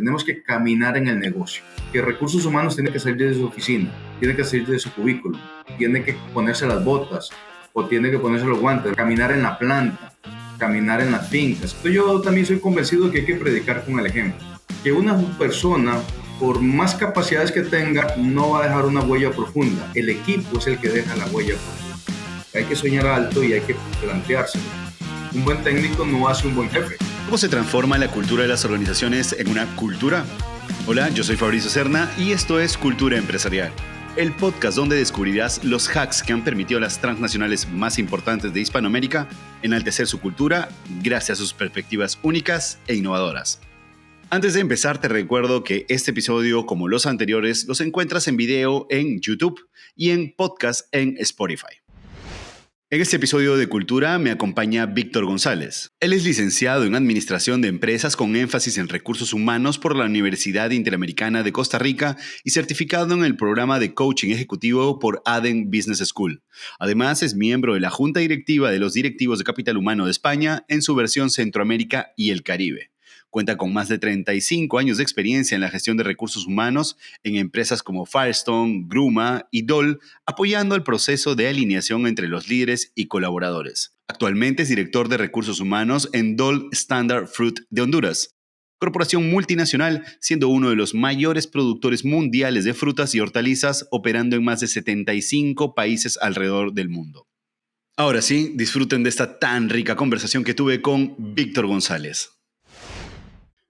tenemos que caminar en el negocio. Que recursos humanos tiene que salir de su oficina, tiene que salir de su cubículo, tiene que ponerse las botas o tiene que ponerse los guantes, caminar en la planta, caminar en las fincas. Entonces yo también soy convencido que hay que predicar con el ejemplo. Que una persona, por más capacidades que tenga, no va a dejar una huella profunda. El equipo es el que deja la huella profunda. Hay que soñar alto y hay que planteárselo. Un buen técnico no hace un buen jefe. ¿Cómo se transforma la cultura de las organizaciones en una cultura? Hola, yo soy Fabricio Serna y esto es Cultura Empresarial, el podcast donde descubrirás los hacks que han permitido a las transnacionales más importantes de Hispanoamérica enaltecer su cultura gracias a sus perspectivas únicas e innovadoras. Antes de empezar, te recuerdo que este episodio, como los anteriores, los encuentras en video en YouTube y en podcast en Spotify. En este episodio de Cultura me acompaña Víctor González. Él es licenciado en Administración de Empresas con énfasis en Recursos Humanos por la Universidad Interamericana de Costa Rica y certificado en el programa de Coaching Ejecutivo por Adyen Business School. Además, es miembro de la Junta Directiva de los Directivos de Capital Humano de España en su versión Centroamérica y el Caribe. Cuenta con más de 35 años de experiencia en la gestión de recursos humanos en empresas como Firestone, Gruma y Dole, apoyando el proceso de alineación entre los líderes y colaboradores. Actualmente es director de recursos humanos en Dole Standard Fruit de Honduras, corporación multinacional, siendo uno de los mayores productores mundiales de frutas y hortalizas, operando en más de 75 países alrededor del mundo. Ahora sí, disfruten de esta tan rica conversación que tuve con Víctor González.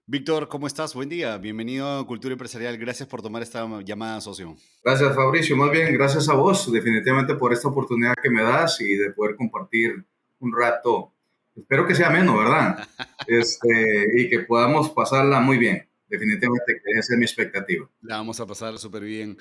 Víctor, ¿cómo estás? Buen día. Bienvenido a Cultura Empresarial. Gracias por tomar esta llamada, socio. Gracias, Fabricio. Más bien, gracias a vos, definitivamente, por esta oportunidad que me das y de poder compartir un rato. Espero que sea ameno, ¿verdad? Y que podamos pasarla muy bien. Definitivamente, que esa es mi expectativa. La vamos a pasar súper bien.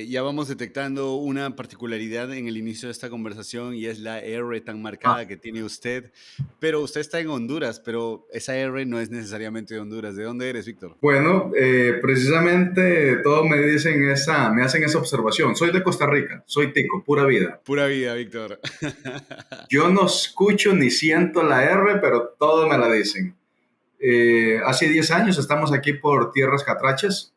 Ya vamos detectando una particularidad en el inicio de esta conversación y es la R tan marcada que tiene usted. Pero usted está en Honduras, pero esa R no es necesariamente de Honduras. ¿De dónde eres, Víctor? Bueno, precisamente todos me hacen esa observación. Soy de Costa Rica, soy tico, pura vida. Pura vida, Víctor. Yo no escucho ni siento la R, pero todos me la dicen. Hace 10 años estamos aquí por tierras catrachas.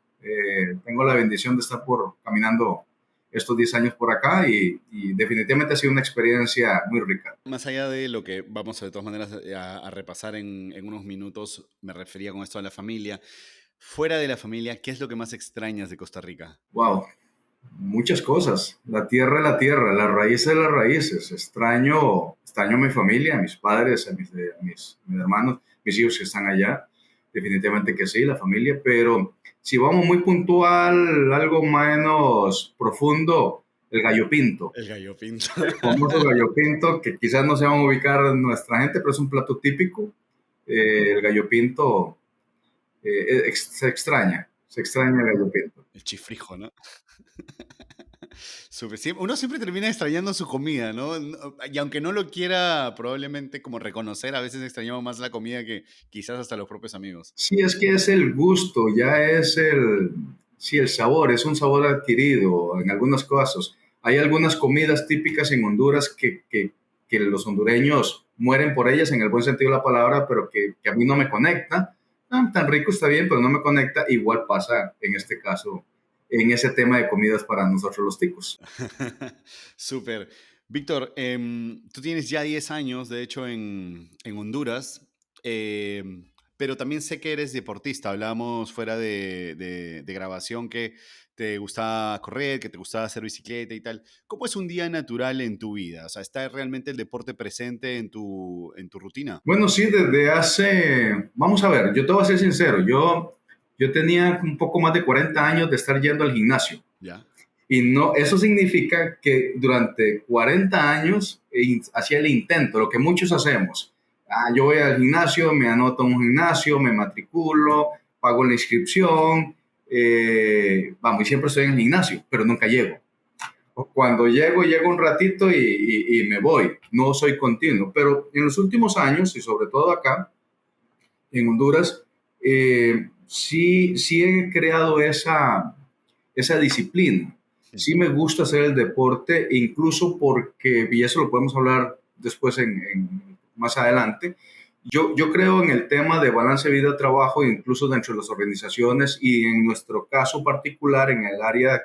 Tengo la bendición de estar caminando estos 10 años por acá y definitivamente ha sido una experiencia muy rica. Más allá de lo que vamos de todas maneras a repasar en unos minutos, me refería con esto a la familia. Fuera de la familia, ¿qué es lo que más extrañas de Costa Rica? Wow, muchas cosas. La tierra es la tierra, las raíces las raíces. Extraño a mi familia, a mis padres, a mis hermanos, mis hijos que están allá. Definitivamente que sí, la familia, pero si vamos muy puntual, algo menos profundo, el gallo pinto. El gallo pinto. El famoso gallo pinto, que quizás no se van a ubicar nuestra gente, pero es un plato típico. El gallo pinto se extraña el gallo pinto. El chifrijo, ¿no? Uno siempre termina extrañando su comida, ¿no? Y aunque no lo quiera probablemente como reconocer, a veces extrañamos más la comida que quizás hasta los propios amigos. Sí, es que es el gusto, ya es el sabor, es un sabor adquirido en algunos casos. Hay algunas comidas típicas en Honduras que los hondureños mueren por ellas en el buen sentido de la palabra, pero que a mí no me conecta. Tan rico está bien, pero no me conecta. Igual pasa en este caso, en ese tema de comidas para nosotros los ticos. Súper. Víctor, tú tienes ya 10 años, de hecho, en Honduras, pero también sé que eres deportista. Hablábamos fuera de grabación que te gustaba correr, que te gustaba hacer bicicleta y tal. ¿Cómo es un día natural en tu vida? O sea, ¿está realmente el deporte presente en tu rutina? Bueno, sí, vamos a ver, yo te voy a ser sincero, yo tenía un poco más de 40 años de estar yendo al gimnasio. ¿Ya? Y no, eso significa que durante 40 años hacía el intento, lo que muchos hacemos. Yo voy al gimnasio, me anoto en un gimnasio, me matriculo, pago la inscripción, y siempre estoy en el gimnasio, pero nunca llego. Cuando llego un ratito y me voy. No soy continuo, pero en los últimos años, y sobre todo acá, en Honduras, sí he creado esa disciplina. Sí me gusta hacer el deporte, incluso porque, y eso lo podemos hablar después más adelante, Yo creo en el tema de balance vida-trabajo, incluso dentro de las organizaciones y en nuestro caso particular, en el área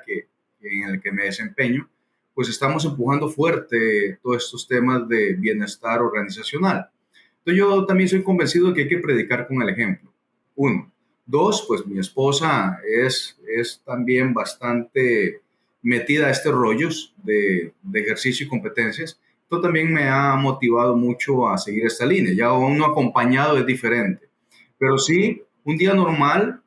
en el que me desempeño, pues estamos empujando fuerte todos estos temas de bienestar organizacional. Entonces yo también soy convencido de que hay que predicar con el ejemplo. Uno. Dos, pues mi esposa es también bastante metida a estos rollos de ejercicio y competencias. Esto también me ha motivado mucho a seguir esta línea. Ya uno acompañado es diferente. Pero sí, un día normal,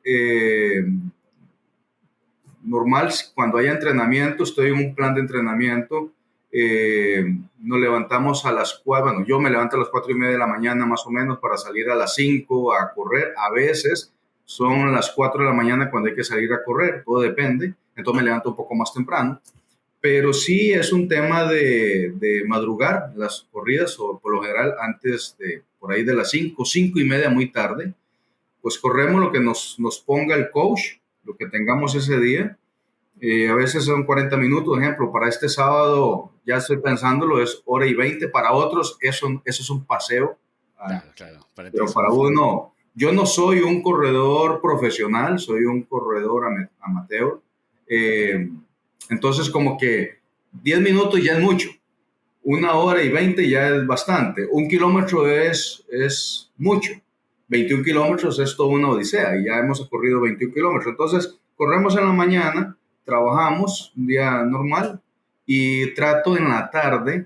normal cuando haya entrenamiento, estoy en un plan de entrenamiento, eh, nos levantamos a las 4, bueno, yo me levanto a las 4:30 de la mañana más o menos para salir a las 5 a correr. A veces son las 4 de la mañana cuando hay que salir a correr, todo depende. Entonces me levanto un poco más temprano. Pero sí es un tema de madrugar las corridas o por lo general antes de por ahí de las 5, 5:30 muy tarde, pues corremos lo que nos ponga el coach, lo que tengamos ese día. A veces son 40 minutos, ejemplo, para este sábado ya estoy pensándolo, es hora y 20, para otros eso es un paseo, Claro, claro. Para ti pero es un para fin. uno, yo no soy un corredor profesional, soy un corredor amateur, eh, entonces como que 10 minutos ya es mucho, 1 hora y 20 ya es bastante, 1 kilómetro es mucho, 21 kilómetros es toda una odisea y ya hemos corrido 21 kilómetros. Entonces, corremos en la mañana, trabajamos un día normal y trato en la tarde,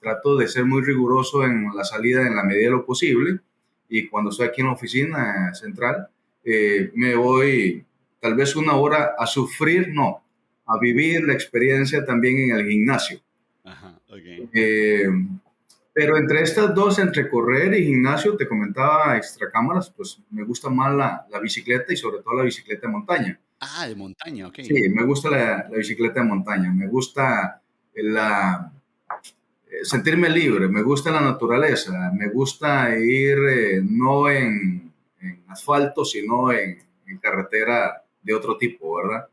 trato de ser muy riguroso en la salida en la medida de lo posible y cuando estoy aquí en la oficina central, me voy tal vez 1 hora a sufrir, no, a vivir la experiencia también en el gimnasio. Ajá, ok. Eh, pero entre estas dos, entre correr y gimnasio, te comentaba extra cámaras, pues me gusta más la bicicleta y sobre todo la bicicleta de montaña. Ah, de montaña, ok. Sí, me gusta la bicicleta de montaña, me gusta la, sentirme libre, me gusta la naturaleza, me gusta ir no en asfalto, sino en carretera de otro tipo, ¿verdad?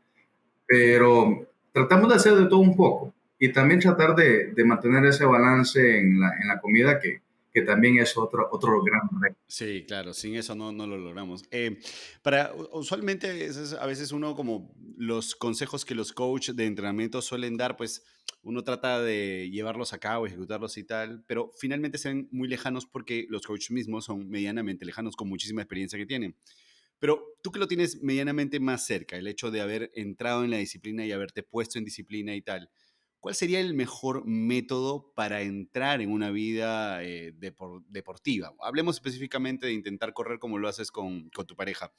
Pero tratamos de hacer de todo un poco y también tratar de mantener ese balance en la comida que también es otro gran reto. Sí, claro, sin eso no lo logramos. Usualmente a veces uno como los consejos que los coaches de entrenamiento suelen dar, pues uno trata de llevarlos a cabo, ejecutarlos y tal, pero finalmente se ven muy lejanos porque los coaches mismos son medianamente lejanos con muchísima experiencia que tienen. Pero tú que lo tienes medianamente más cerca, el hecho de haber entrado en la disciplina y haberte puesto en disciplina y tal, ¿cuál sería el mejor método para entrar en una vida deportiva? Hablemos específicamente de intentar correr como lo haces con tu pareja.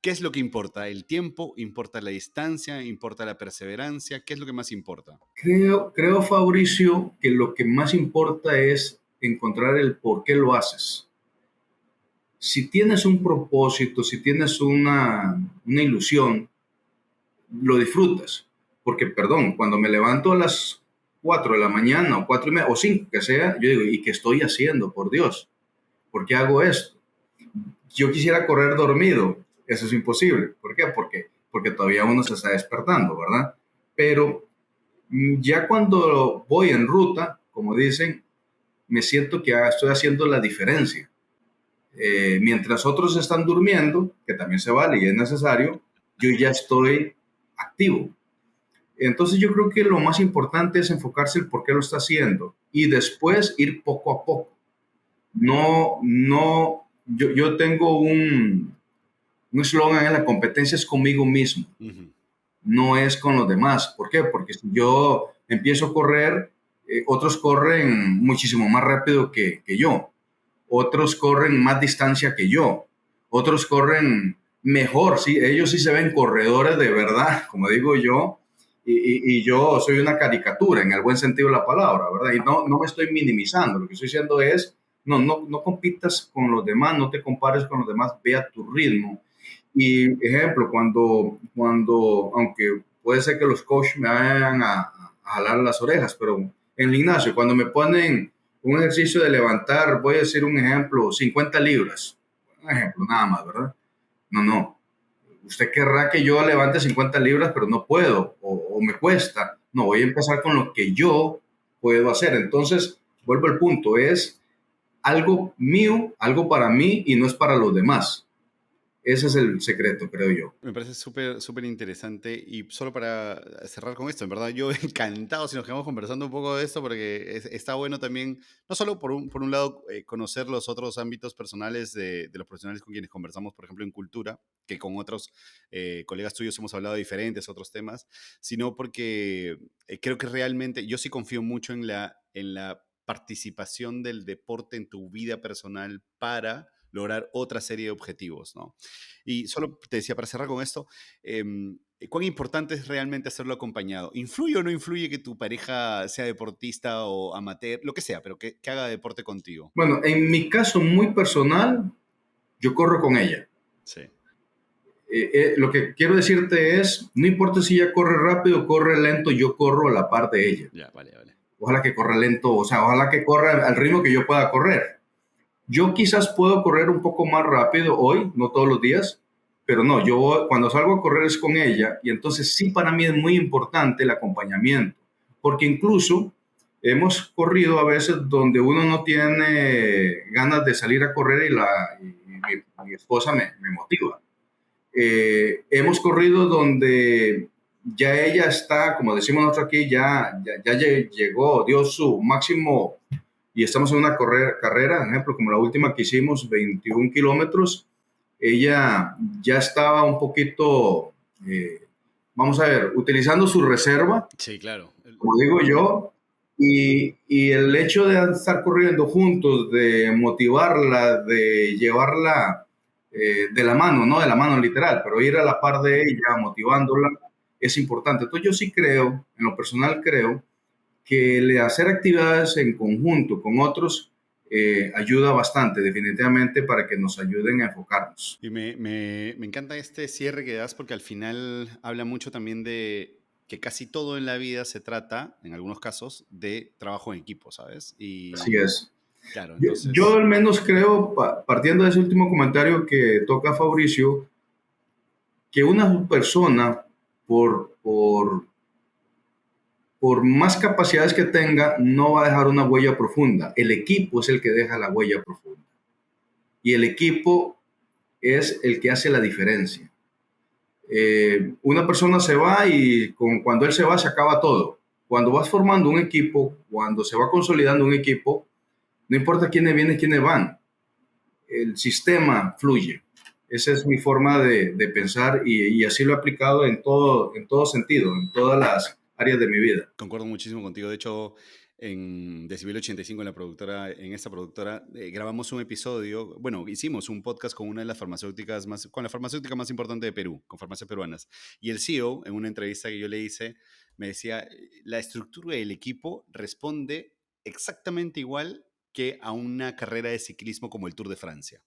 ¿Qué es lo que importa? ¿El tiempo? ¿Importa la distancia? ¿Importa la perseverancia? ¿Qué es lo que más importa? Creo, Fabricio, que lo que más importa es encontrar el por qué lo haces. Si tienes un propósito, si tienes una ilusión, lo disfrutas. Porque, perdón, cuando me levanto a las 4 de la mañana o 4:30 o 5 que sea, yo digo, ¿y qué estoy haciendo, por Dios? ¿Por qué hago esto? Yo quisiera correr dormido, eso es imposible. ¿Por qué? Porque todavía uno se está despertando, ¿verdad? Pero ya cuando voy en ruta, como dicen, me siento que estoy haciendo la diferencia. Mientras otros están durmiendo, que también se vale y es necesario, yo ya estoy activo. Entonces yo creo que lo más importante es enfocarse en por qué lo está haciendo y después ir poco a poco. Yo tengo un eslogan en la competencia es conmigo mismo, Ujú. no es con los demás. ¿Por qué? Porque si yo empiezo a correr, otros corren muchísimo más rápido que yo, otros corren más distancia que yo, otros corren mejor, sí, ellos sí se ven corredores de verdad, como digo yo, y yo soy una caricatura en el buen sentido de la palabra, ¿verdad? Y no me estoy minimizando, lo que estoy diciendo es, no compitas con los demás, no te compares con los demás, ve a tu ritmo. Y ejemplo, aunque puede ser que los coaches me vayan a jalar las orejas, pero en el gimnasio, cuando me ponen un ejercicio de levantar, voy a decir un ejemplo, 50 libras, un ejemplo nada más, ¿verdad? No. Usted querrá que yo levante 50 libras, pero no puedo o me cuesta. No, voy a empezar con lo que yo puedo hacer. Entonces, vuelvo al punto, es algo mío, algo para mí y no es para los demás. Ese es el secreto, creo yo. Me parece súper, súper interesante. Y solo para cerrar con esto, en verdad, yo encantado si nos quedamos conversando un poco de esto, porque está bueno también, no solo por un lado, conocer los otros ámbitos personales de los profesionales con quienes conversamos, por ejemplo, en cultura, que con otros colegas tuyos hemos hablado de diferentes otros temas, sino porque creo que realmente yo sí confío mucho en la participación del deporte en tu vida personal para lograr otra serie de objetivos, ¿no? Y solo te decía, para cerrar con esto, ¿cuán importante es realmente hacerlo acompañado? ¿Influye o no influye que tu pareja sea deportista o amateur, lo que sea, pero que haga deporte contigo? Bueno, en mi caso muy personal, yo corro con ella. Sí, Lo que quiero decirte es, no importa si ella corre rápido o corre lento, yo corro a la par de ella. ya, vale, vale. Ojalá que corra lento, o sea, ojalá que corra al ritmo que yo pueda correr. Yo quizás puedo correr un poco más rápido hoy, no todos los días, pero no, yo cuando salgo a correr es con ella y entonces sí para mí es muy importante el acompañamiento, porque incluso hemos corrido a veces donde uno no tiene ganas de salir a correr y mi esposa me motiva. Hemos corrido donde ya ella está, como decimos nosotros aquí, ya llegó, dio su máximo y estamos en una carrera, por ejemplo, como la última que hicimos, 21 kilómetros, ella ya estaba un poquito, vamos a ver, utilizando su reserva, Sí, claro. como digo yo, y el hecho de estar corriendo juntos, de motivarla, de llevarla de la mano, no de la mano literal, pero ir a la par de ella, motivándola, es importante. Entonces yo sí creo, en lo personal creo, que el hacer actividades en conjunto con otros ayuda bastante, definitivamente, para que nos ayuden a enfocarnos. Y me encanta este cierre que das porque al final habla mucho también de que casi todo en la vida se trata, en algunos casos, de trabajo en equipo, ¿sabes? Así Y es. claro, Yo entonces, al menos creo, partiendo de ese último comentario que toca Fabricio, que una persona, por, por, por más capacidades que tenga, no va a dejar una huella profunda. El equipo es el que deja la huella profunda. Y el equipo es el que hace la diferencia. Una persona se va y cuando él se va se acaba todo. Cuando vas formando un equipo, cuando se va consolidando un equipo, no importa quiénes vienen, quiénes van, el sistema fluye. Esa es mi forma de pensar y así lo he aplicado en todo sentido, en todas las áreas de mi vida. concuerdo muchísimo contigo. De hecho, en Decibel 85, en esta productora, grabamos un episodio, bueno, hicimos un podcast con una de las farmacéuticas con la farmacéutica más importante de Perú, con farmacias peruanas. Y el CEO, en una entrevista que yo le hice, me decía, la estructura del equipo responde exactamente igual que a una carrera de ciclismo como el Tour de Francia.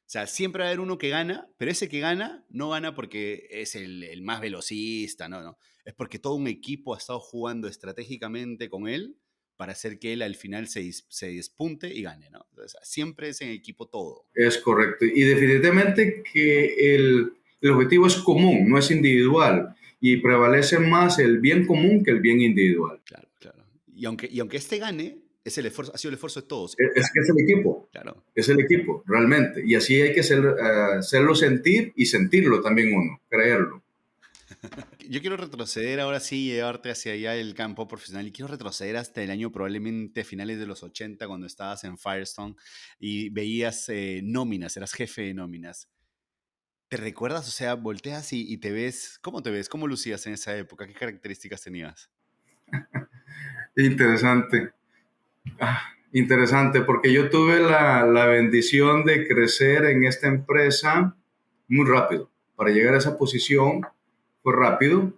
O sea, siempre va a haber uno que gana, pero ese que gana no gana porque es el más velocista, no, no. Es porque todo un equipo ha estado jugando estratégicamente con él para hacer que él al final se despunte y gane, ¿no? O sea, siempre es en equipo todo. Es correcto. Y definitivamente que el objetivo es común, no es individual. Y prevalece más el bien común que el bien individual. Claro, claro. Y aunque este gane, es el esfuerzo, ha sido el esfuerzo de todos. Es que es el equipo, Claro. es el equipo, realmente. Y así hay que hacerlo sentir y sentirlo también uno, creerlo. Yo quiero retroceder ahora sí, llevarte hacia allá el campo profesional y quiero retroceder hasta el año probablemente finales de los 80 cuando estabas en Firestone y veías nóminas, eras jefe de nóminas. ¿Te recuerdas? O sea, volteas y te ves, ¿cómo te ves? ¿Cómo lucías en esa época? ¿Qué características tenías? Interesante. Interesante, porque yo tuve la bendición de crecer en esta empresa muy rápido. Para llegar a esa posición fue rápido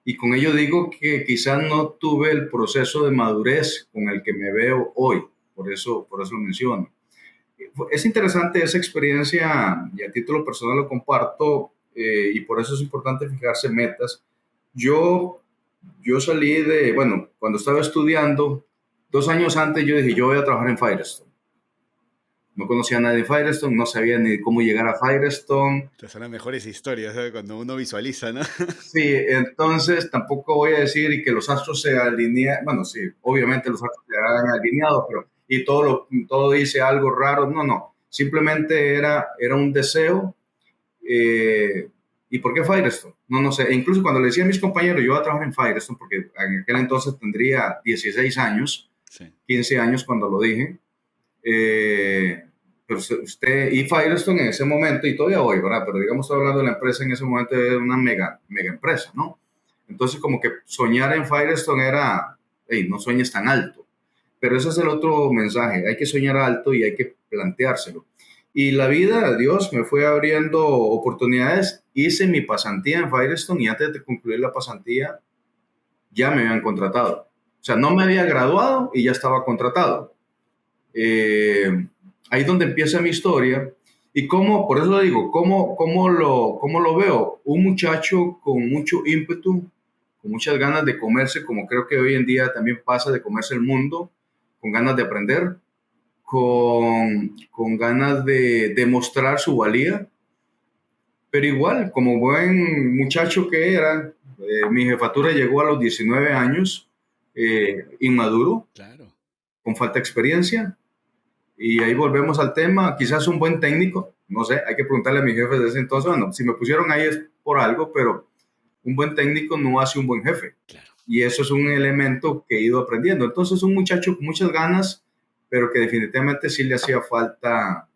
y con ello digo que quizás no tuve el proceso de madurez con el que me veo hoy. Por eso lo menciono. Es interesante esa experiencia y a título personal lo comparto y por eso es importante fijarse metas. Yo, yo salí bueno, cuando estaba estudiando, 2 años antes yo dije, yo voy a trabajar en Firestone. No conocía a nadie de Firestone, no sabía ni cómo llegar a Firestone. Te son las mejores historias, ¿eh? Cuando uno visualiza, ¿no? Sí, entonces tampoco voy a decir y que los astros se alinean, bueno, sí, obviamente los astros se han alineado, pero y todo dice algo raro. No, no. Simplemente era un deseo. ¿Y por qué Firestone? No, no sé. E incluso cuando le decía a mis compañeros, yo voy a trabajar en Firestone, porque en aquel entonces tendría 16 años, Sí. 15 años cuando lo dije. Pero usted y Firestone en ese momento, y todavía hoy, ¿verdad? Pero digamos, estoy hablando de la empresa en ese momento, era una mega empresa, ¿no? Entonces, como que soñar en Firestone era, hey, no sueñes tan alto. Pero ese es el otro mensaje, hay que soñar alto y hay que planteárselo. Y la vida, Dios, me fue abriendo oportunidades. Hice mi pasantía en Firestone y antes de concluir la pasantía ya me habían contratado. O sea, no me había graduado y ya estaba contratado. Ahí es donde empieza mi historia. Y cómo, por eso digo, cómo lo veo. Un muchacho con mucho ímpetu, con muchas ganas de comerse, como creo que hoy en día también pasa, de comerse el mundo, con ganas de aprender, con ganas de demostrar su valía, pero igual, como buen muchacho que era, mi jefatura llegó a los 19 años, inmaduro, Claro. con falta de experiencia, y ahí volvemos al tema, quizás un buen técnico, no sé, hay que preguntarle a mi jefe de ese entonces, bueno, si me pusieron ahí es por algo, pero un buen técnico no hace un buen jefe. Claro. Y eso es un elemento que he ido aprendiendo. Entonces, un muchacho con muchas ganas, pero que definitivamente sí le hacía falta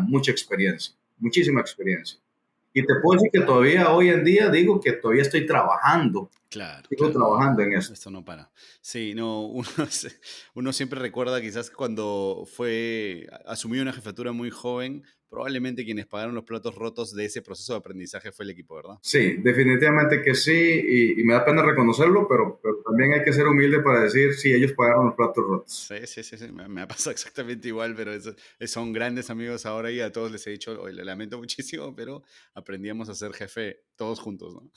mucha experiencia, muchísima experiencia. Y te puedo decir que todavía hoy en día digo que todavía estoy trabajando, Claro, sigo claro, trabajando en esto. esto no para. Sí, no, uno, uno siempre recuerda quizás cuando asumió una jefatura muy joven, probablemente quienes pagaron los platos rotos de ese proceso de aprendizaje fue el equipo, ¿verdad? Sí, definitivamente que sí, y me da pena reconocerlo, pero también hay que ser humilde para decir si ellos pagaron los platos rotos. Sí, sí, sí, sí, me ha pasado exactamente igual, pero son grandes amigos ahora y a todos les he dicho, "Oye, le lamento muchísimo, pero aprendíamos a ser jefe todos juntos, ¿no?"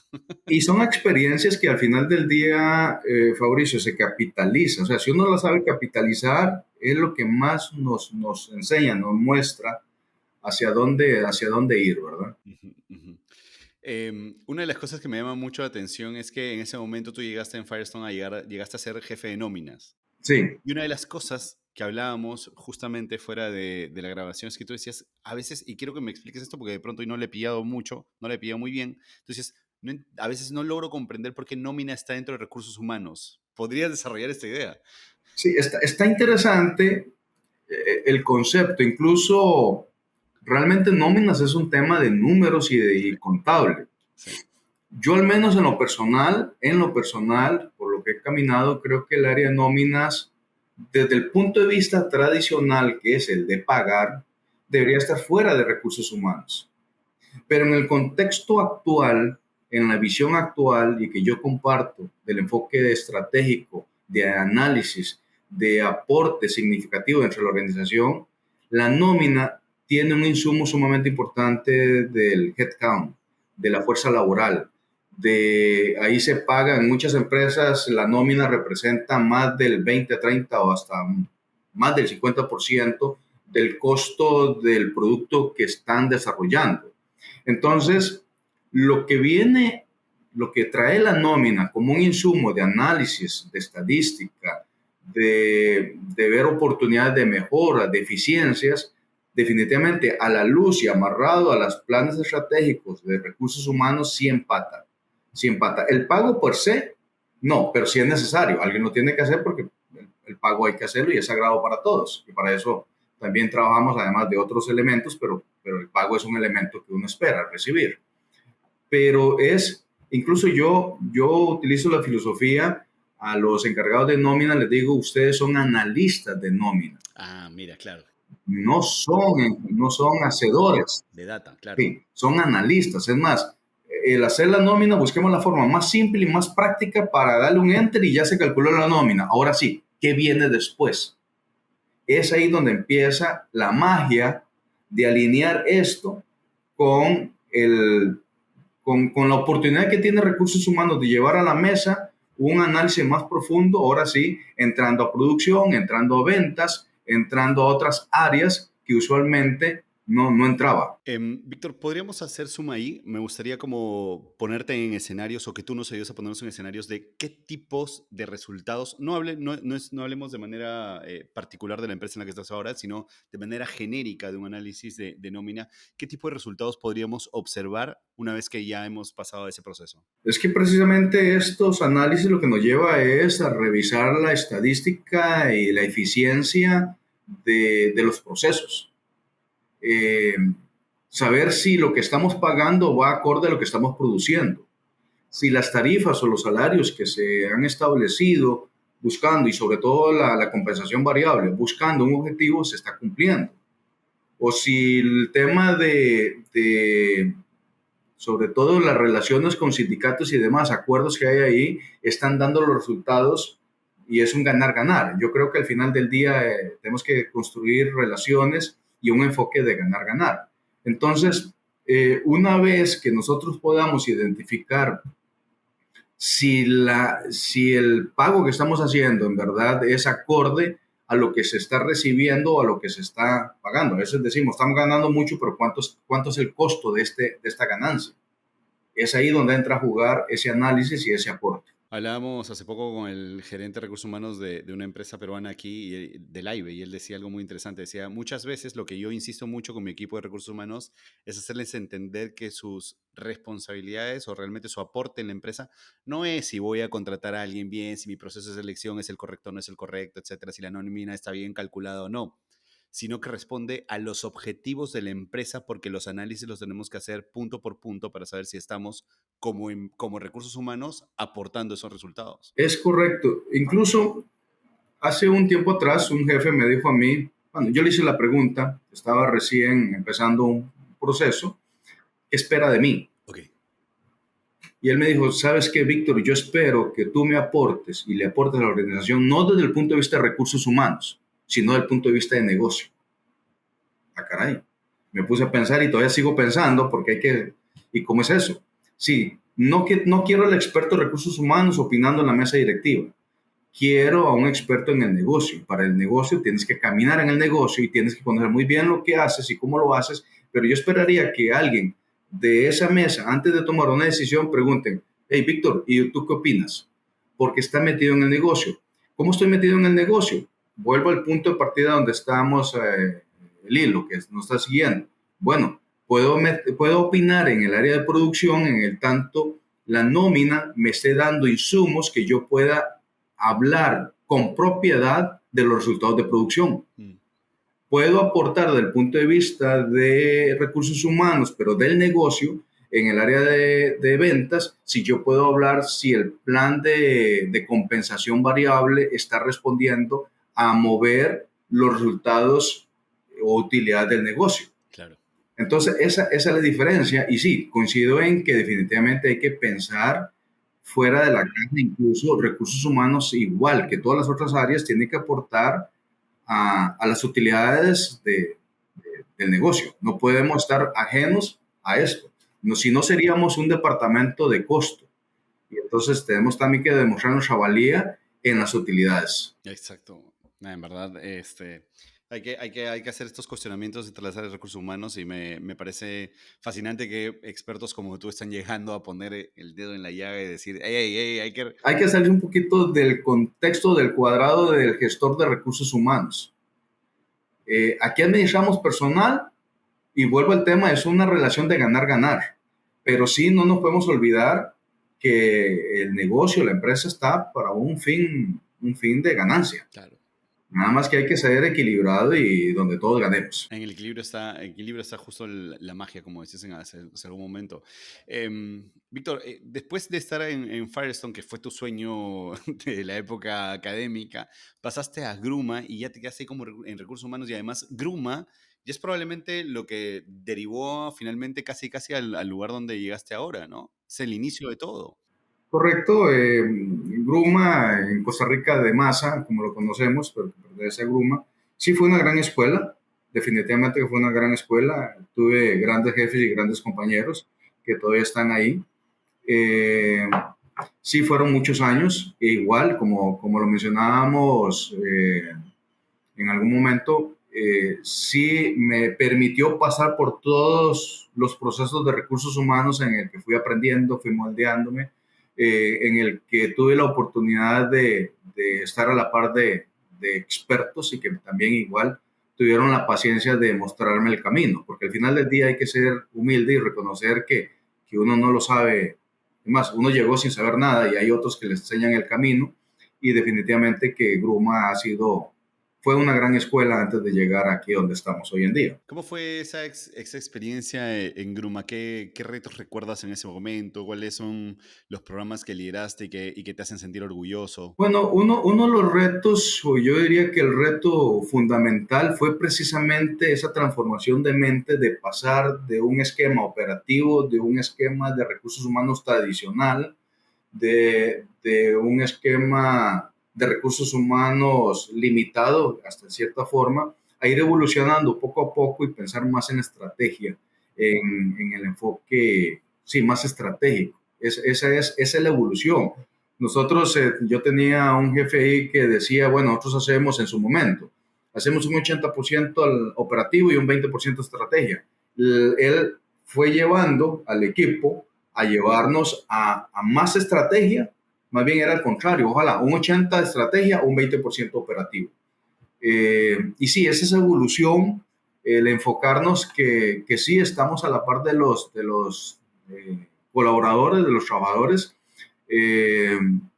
Y son experiencias que al final del día, Fabricio, se capitalizan. O sea, si uno las sabe capitalizar, es lo que más nos enseña, nos muestra hacia dónde ir, ¿verdad? Ujú, ujú. Una de las cosas que me llama mucho la atención es que en ese momento tú llegaste en Firestone llegaste a ser jefe de nóminas. Sí, Y una de las cosas que hablábamos justamente fuera de la grabación es que tú decías, a veces, y quiero que me expliques esto porque de pronto y no le he pillado mucho, no le he pillado muy bien, entonces a veces no logro comprender por qué nómina está dentro de recursos humanos. ¿Podrías desarrollar esta idea? sí, está interesante el concepto. Incluso, realmente nóminas es un tema de números y contable. Sí, Yo al menos en lo personal, por lo que he caminado, creo que el área de nóminas, desde el punto de vista tradicional, que es el de pagar, debería estar fuera de recursos humanos. Pero en el contexto actual, en la visión actual y que yo comparto del enfoque estratégico, de análisis, de aporte significativo dentro de la organización, la nómina tiene un insumo sumamente importante del headcount, de la fuerza laboral. De ahí se paga en muchas empresas, la nómina representa más del 20, 30 o hasta más del 50% del costo del producto que están desarrollando. Entonces, lo que viene, lo que trae la nómina como un insumo de análisis, de estadística, de ver oportunidades de mejora, de eficiencias, definitivamente a la luz y amarrado a los planes estratégicos de recursos humanos, sí empata. Sí empata. El pago por se, no, pero sí es necesario. Alguien lo tiene que hacer porque el pago hay que hacerlo y es sagrado para todos. Y para eso también trabajamos además de otros elementos, pero el pago es un elemento que uno espera recibir. Pero incluso yo utilizo la filosofía, a los encargados de nómina les digo, ustedes son analistas de nómina, ah, mira, claro, no son hacedores, de data, claro. sí, son analistas. Es más, el hacer la nómina, busquemos la forma más simple y más práctica para darle un enter y ya se calculó la nómina. Ahora sí, ¿qué viene después? Es ahí donde empieza la magia de alinear esto con, con la oportunidad que tiene recursos humanos de llevar a la mesa un análisis más profundo, ahora sí, entrando a producción, entrando a ventas, entrando a otras áreas que usualmente no entraba. Víctor, ¿podríamos hacer suma ahí? Me gustaría como ponerte en escenarios o que tú nos ayudes a ponernos en escenarios de qué tipos de resultados, no hablemos de manera particular de la empresa en la que estás ahora, sino de manera genérica de un análisis de nómina, ¿qué tipo de resultados podríamos observar una vez que ya hemos pasado ese proceso? Es que precisamente estos análisis lo que nos lleva es a revisar la estadística y la eficiencia de los procesos. Eh, Saber si lo que estamos pagando va acorde a lo que estamos produciendo. Si las tarifas o los salarios que se han establecido buscando, y sobre todo la compensación variable, buscando un objetivo, se está cumpliendo. O si el tema sobre todo las relaciones con sindicatos y demás acuerdos que hay ahí, están dando los resultados y es un ganar-ganar. Yo creo que al final del día tenemos que construir relaciones y un enfoque de ganar-ganar. Entonces, una vez que nosotros podamos identificar si el pago que estamos haciendo en verdad es acorde a lo que se está recibiendo o a lo que se está pagando. A veces decimos, estamos ganando mucho, pero ¿cuánto es el costo de esta ganancia? Es ahí donde entra a jugar ese análisis y ese aporte. Hablábamos hace poco con el gerente de recursos humanos de una empresa peruana aquí, del AIBE, y él decía algo muy interesante. Decía, muchas veces lo que yo insisto mucho con mi equipo de recursos humanos es hacerles entender que sus responsabilidades o realmente su aporte en la empresa no es si voy a contratar a alguien bien, si mi proceso de selección es el correcto o no es el correcto, etcétera, si la nómina está bien calculada o no, sino que responde a los objetivos de la empresa porque los análisis los tenemos que hacer punto por punto para saber si estamos como recursos humanos aportando esos resultados. Es correcto. Incluso hace un tiempo atrás un jefe me dijo a mí, cuando yo le hice la pregunta, estaba recién empezando un proceso, ¿qué espera de mí? Ok. Y él me dijo, ¿sabes qué, Víctor? Yo espero que tú me aportes y le aportes a la organización, no desde el punto de vista de recursos humanos, sino desde el punto de vista de negocio. Ah, caray. Me puse a pensar y todavía sigo pensando porque hay que... ¿Y cómo es eso? Sí, no quiero al experto de recursos humanos opinando en la mesa directiva. Quiero a un experto en el negocio. Para el negocio tienes que caminar en el negocio y tienes que conocer muy bien lo que haces y cómo lo haces, pero yo esperaría que alguien de esa mesa, antes de tomar una decisión, pregunten, hey, Víctor, ¿y tú qué opinas? Porque está metido en el negocio. ¿Cómo estoy metido en el negocio? Vuelvo al punto de partida donde estamos, el hilo que nos está siguiendo. Bueno, puedo opinar en el área de producción, en el tanto la nómina me esté dando insumos que yo pueda hablar con propiedad de los resultados de producción. Puedo aportar desde el punto de vista de recursos humanos, pero del negocio, en el área de ventas, si yo puedo hablar si el plan de compensación variable está respondiendo a mover los resultados o utilidad del negocio. Claro. Entonces, esa es la diferencia. Y sí, coincido en que definitivamente hay que pensar fuera de la caja, incluso recursos humanos, igual que todas las otras áreas, tienen que aportar a las utilidades del negocio. No podemos estar ajenos a esto. No, si no, seríamos un departamento de costo. Y entonces tenemos también que demostrar nuestra valía en las utilidades. Exacto. En verdad, hay que hacer estos cuestionamientos entre las áreas de recursos humanos y me parece fascinante que expertos como tú están llegando a poner el dedo en la llaga y decir, hey, Hay que salir un poquito del contexto del cuadrado del gestor de recursos humanos. Aquí administramos personal y vuelvo al tema, es una relación de ganar-ganar. Pero sí, no nos podemos olvidar que el negocio, la empresa está para un fin de ganancia. Claro. Nada más que hay que ser equilibrado y donde todos ganemos. En el equilibrio está justo la magia, como decías hace algún momento. Víctor, después de estar en Firestone, que fue tu sueño de la época académica, pasaste a Gruma y ya te quedaste como en recursos humanos y además Gruma ya es probablemente lo que derivó finalmente casi al lugar donde llegaste ahora, ¿no? Es el inicio de todo. Correcto. Gruma en Costa Rica de masa, como lo conocemos, pero que pertenece a Gruma, sí fue una gran escuela, definitivamente que fue una gran escuela. Tuve grandes jefes y grandes compañeros que todavía están ahí. Eh, sí fueron muchos años, e igual, como lo mencionábamos en algún momento, sí me permitió pasar por todos los procesos de recursos humanos en el que fui aprendiendo, fui moldeándome, en el que tuve la oportunidad de estar a la par de expertos y que también igual tuvieron la paciencia de mostrarme el camino, porque al final del día hay que ser humilde y reconocer que uno no lo sabe. Además, uno llegó sin saber nada y hay otros que le enseñan el camino, y definitivamente que Gruma fue una gran escuela antes de llegar aquí donde estamos hoy en día. ¿Cómo fue esa experiencia en Gruma? ¿Qué retos recuerdas en ese momento? ¿Cuáles son los programas que lideraste y que te hacen sentir orgulloso? Bueno, uno de los retos, o yo diría que el reto fundamental fue precisamente esa transformación de mente, de pasar de un esquema operativo, de un esquema de recursos humanos tradicional, de un esquema de recursos humanos limitado hasta cierta forma, a ir evolucionando poco a poco y pensar más en estrategia, en el enfoque, sí, más estratégico. Esa es la evolución. Nosotros, yo tenía un jefe ahí que decía, bueno, nosotros hacemos en su momento, hacemos un 80% al operativo y un 20% estrategia. Él fue llevando al equipo a llevarnos a más estrategia, más bien era al contrario, ojalá un 80% de estrategia, un 20% operativo. Y sí, es esa evolución, el enfocarnos que sí estamos a la par de los colaboradores, de los trabajadores.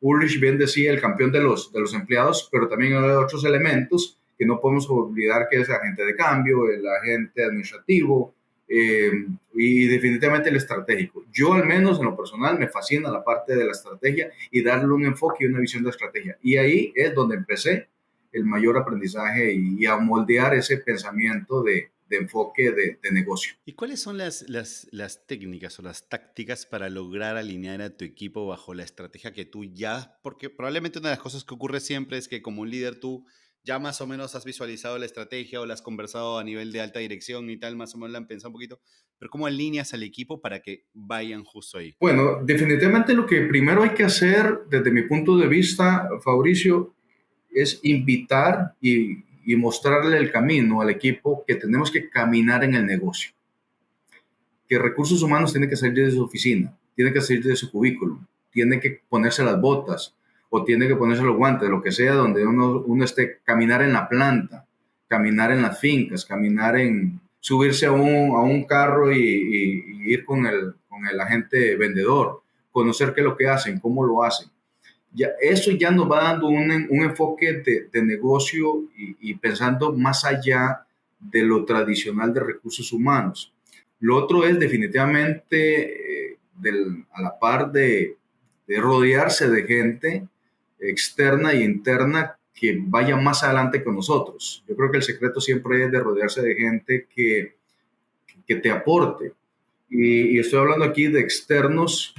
Ulrich bien decía el campeón de los empleados, pero también hay otros elementos que no podemos olvidar, que es el agente de cambio, el agente administrativo, y definitivamente el estratégico. Yo al menos en lo personal me fascina la parte de la estrategia y darle un enfoque y una visión de estrategia. Y ahí es donde empecé el mayor aprendizaje y a moldear ese pensamiento de enfoque de negocio. ¿Y cuáles son las técnicas o las tácticas para lograr alinear a tu equipo bajo la estrategia que tú ya, porque probablemente una de las cosas que ocurre siempre es que como un líder tú ya más o menos has visualizado la estrategia o la has conversado a nivel de alta dirección y tal, más o menos la han pensado un poquito, pero ¿cómo alineas al equipo para que vayan justo ahí? Bueno, definitivamente lo que primero hay que hacer desde mi punto de vista, Fabricio, es invitar y mostrarle el camino al equipo que tenemos que caminar en el negocio, que recursos humanos tiene que salir de su oficina, tiene que salir de su cubículo, tiene que ponerse las botas o tiene que ponerse los guantes, lo que sea, donde uno esté, caminar en la planta, caminar en las fincas, subirse a un carro y ir con el agente vendedor, conocer qué es lo que hacen, cómo lo hacen. Ya, eso ya nos va dando un enfoque de negocio y pensando más allá de lo tradicional de recursos humanos. Lo otro es definitivamente, a la par de rodearse de gente externa y interna que vaya más adelante que nosotros. Yo creo que el secreto siempre es de rodearse de gente que te aporte. Y estoy hablando aquí de externos,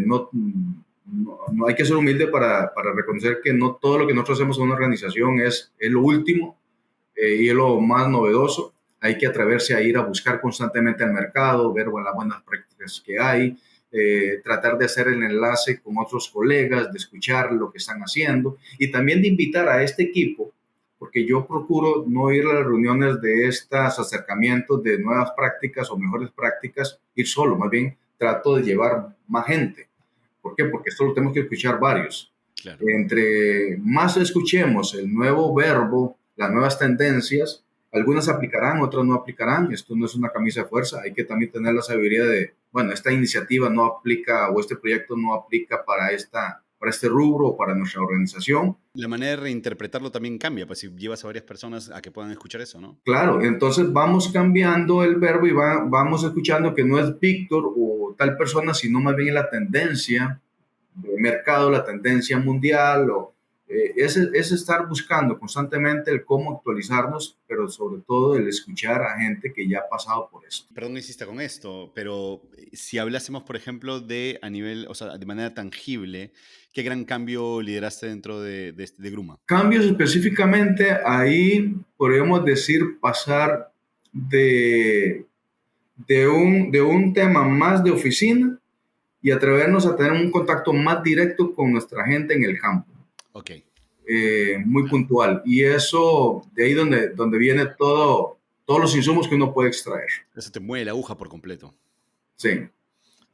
no hay que ser humilde para reconocer que no todo lo que nosotros hacemos en una organización es lo último, y es lo más novedoso. Hay que atreverse a ir a buscar constantemente el mercado, ver las buenas prácticas que hay, tratar de hacer el enlace con otros colegas, de escuchar lo que están haciendo y también de invitar a este equipo, porque yo procuro no ir a las reuniones de estos acercamientos de nuevas prácticas o mejores prácticas, ir solo, más bien trato de llevar más gente. ¿Por qué? Porque esto lo tenemos que escuchar varios. Claro. Entre más escuchemos el nuevo verbo, las nuevas tendencias, algunas aplicarán, otras no aplicarán. Esto no es una camisa de fuerza. Hay que también tener la sabiduría de, bueno, esta iniciativa no aplica o este proyecto no aplica para este rubro o para nuestra organización. La manera de reinterpretarlo también cambia, pues si llevas a varias personas a que puedan escuchar eso, ¿no? Claro, entonces vamos cambiando el verbo y vamos escuchando que no es Víctor o tal persona, sino más bien la tendencia de mercado, la tendencia mundial, es estar buscando constantemente el cómo actualizarnos, pero sobre todo el escuchar a gente que ya ha pasado por esto. Perdón, no insista con esto, pero si hablásemos, por ejemplo, de a nivel, o sea, de manera tangible, ¿qué gran cambio lideraste dentro de Gruma? Cambios específicamente, ahí podríamos decir pasar de un tema más de oficina y atrevernos a tener un contacto más directo con nuestra gente en el campo. Ok. muy puntual. Y eso, de ahí donde viene todos los insumos que uno puede extraer. Eso te mueve la aguja por completo. Sí,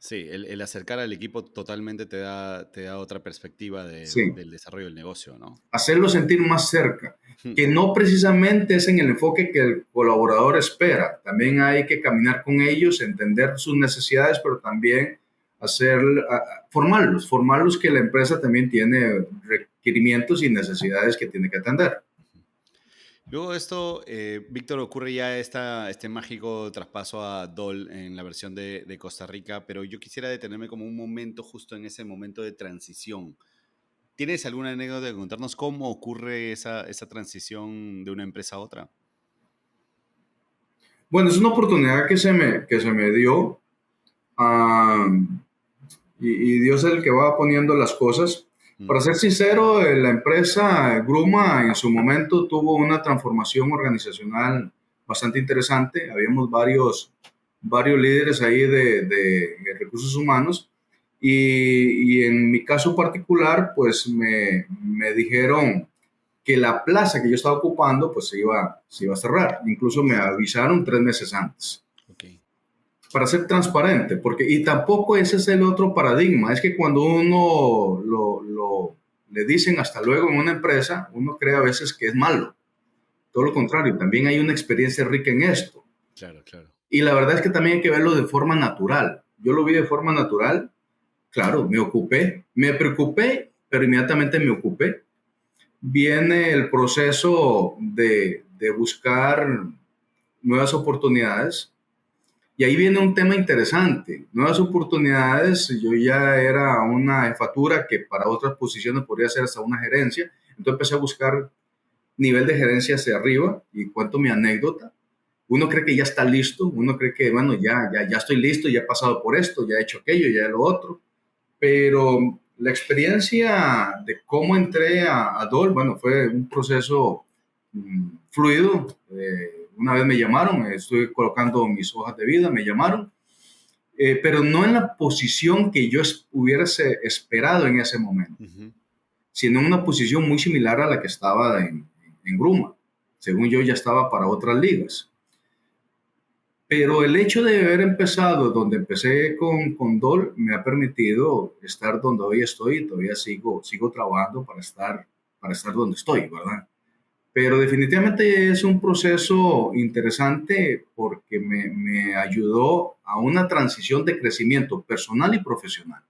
Sí, el acercar al equipo totalmente te da otra perspectiva sí. del desarrollo del negocio, ¿no? Hacerlo sentir más cerca, que no precisamente es en el enfoque que el colaborador espera. También hay que caminar con ellos, entender sus necesidades, pero también hacer, formarlos que la empresa también tiene requerimientos y necesidades que tiene que atender. Luego de esto, Víctor, ocurre ya este mágico traspaso a Dole en la versión de Costa Rica, pero yo quisiera detenerme como un momento, justo en ese momento de transición. ¿Tienes alguna anécdota de contarnos cómo ocurre esa transición de una empresa a otra? Bueno, es una oportunidad que se me dio, ah, y Dios es el que va poniendo las cosas. Mm, Para ser sincero, la empresa Gruma en su momento tuvo una transformación organizacional bastante interesante. Habíamos varios líderes ahí de recursos humanos y en mi caso particular, pues me dijeron que la plaza que yo estaba ocupando, pues se iba a cerrar. Incluso me avisaron 3 meses antes ok. para ser transparente, porque y tampoco ese es el otro paradigma, es que cuando uno le dicen hasta luego en una empresa, uno cree a veces que es malo. Todo lo contrario, también hay una experiencia rica en esto. Claro, claro. Y la verdad es que también hay que verlo de forma natural. Yo lo vi de forma natural, claro, me preocupé, pero inmediatamente me ocupé. Viene el proceso de buscar nuevas oportunidades. Y ahí viene un tema interesante. Nuevas oportunidades, yo ya era una jefatura que para otras posiciones podría ser hasta una gerencia. Entonces empecé a buscar nivel de gerencia hacia arriba y cuento mi anécdota. Uno cree que ya está listo, uno cree que, bueno, ya estoy listo, ya he pasado por esto, ya he hecho aquello, ya he lo otro. Pero la experiencia de cómo entré a DOL, bueno, fue un proceso fluido. Una vez me llamaron, estoy colocando mis hojas de vida, me llamaron, pero no en la posición que yo hubiese esperado en ese momento, Ujú. sino en una posición muy similar a la que estaba en Gruma. Según yo, ya estaba para otras ligas. Pero el hecho de haber empezado donde empecé con DOL me ha permitido estar donde hoy estoy y todavía sigo trabajando para estar donde estoy, ¿verdad? Pero definitivamente es un proceso interesante porque me ayudó a una transición de crecimiento personal y profesional.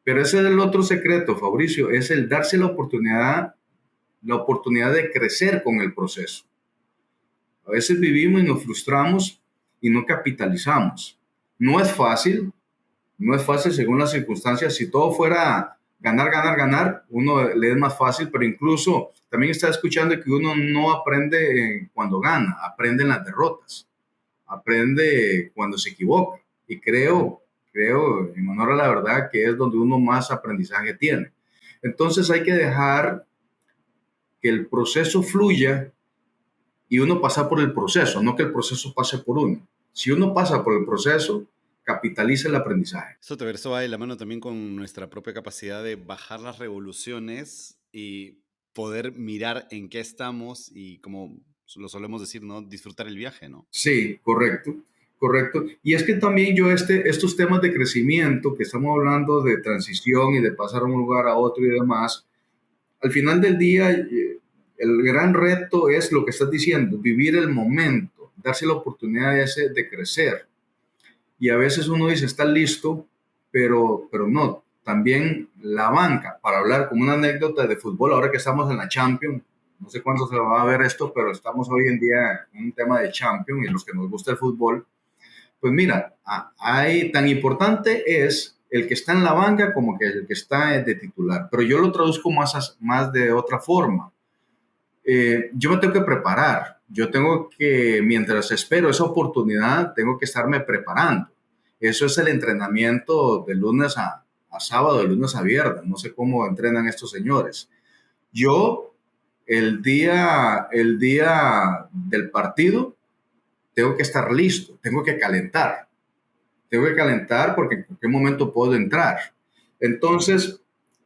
Pero ese es el otro secreto, Fabricio, es el darse la oportunidad de crecer con el proceso. A veces vivimos y nos frustramos y no capitalizamos. No es fácil, no es fácil según las circunstancias. Si todo fuera ganar, ganar, ganar, uno le es más fácil, pero incluso también está escuchando que uno no aprende cuando gana, aprende en las derrotas, aprende cuando se equivoca. Y creo, en honor a la verdad, que es donde uno más aprendizaje tiene. Entonces hay que dejar que el proceso fluya y uno pasa por el proceso, no que el proceso pase por uno. Si uno pasa por el proceso, capitaliza el aprendizaje. Esto va de la mano también con nuestra propia capacidad de bajar las revoluciones y poder mirar en qué estamos y, como lo solemos decir, ¿no? Disfrutar el viaje, ¿no? Sí, correcto, correcto. Y es que también yo estos temas de crecimiento, que estamos hablando de transición y de pasar de un lugar a otro y demás, al final del día, el gran reto es lo que estás diciendo, vivir el momento, darse la oportunidad de crecer. Y a veces uno dice, está listo, pero no. También la banca, para hablar como una anécdota de fútbol, ahora que estamos en la Champions, no sé cuándo se va a ver esto, pero estamos hoy en día en un tema de Champions y los que nos gusta el fútbol, pues mira, tan importante es el que está en la banca como que el que está de titular, pero yo lo traduzco más de otra forma. Yo me tengo que preparar, yo tengo que, mientras espero esa oportunidad, tengo que estarme preparando. Eso es el entrenamiento de lunes a sábado, de lunes a viernes, no sé cómo entrenan estos señores. Yo, el día del partido, tengo que estar listo, tengo que calentar porque en cualquier momento puedo entrar. Entonces,